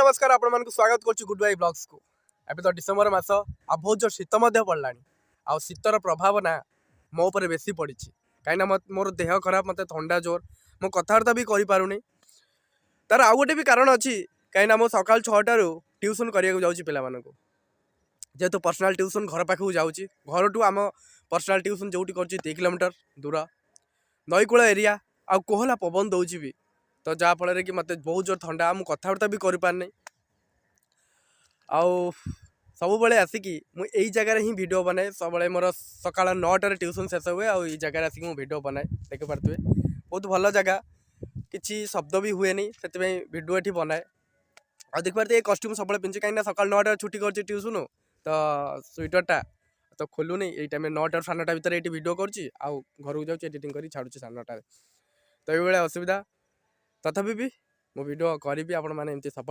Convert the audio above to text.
नमस्कार आपण मानक स्वागत करछु गुड बाय ब्लॉग्स को। अभी तो डिसेंबर मास आ बहुत जोर शीत पड़ला आ शीतर प्रभाव ना मो पर बेसी पड़ी कहीं मोर देह खराब मत थंडा जोर मो कथबार्ता भी करें तार आउ गोटे भी कारण अच्छी कहीं मो सका 6टारू ट्यूशन करने को जेहेतु पर्सनाल ट्यूशन घर पाखक जाऊँगी घर टू आम पर्सनाल ट्यूशन जो 2 किलोमीटर दूर नईकूल एरिया आ कोहला पवन दौर भी तो जहाँफल कि मत बहुत जोर थंडा मुझे कथबार्ता भी कर सब बड़े आसिकी मुझे जगार ही वीडियो बनाए सब मोर सका 9टार ट्यूशन शेष हुए आई जगार आसिक वीडियो बनाए देखी पारे बहुत भल जगह किसी शब्द भी हुए नहीं से वीडियो ये बनाए आ देख पारे कस्ट्यूम सब पिंधे कहीं सका 9टार छुट्टी कर ट्यूशन तो स्वेटरटा तो खोलुनी ये टाइम 9टार 9:30 भितर ये वीडियो करुँच आउ घर को जाऊँगी एडिटिंग कर छाड़ुची 9:30 तो ये असुविधा तथापि भी मो वीडियो करी आपण मैंने सपोर्ट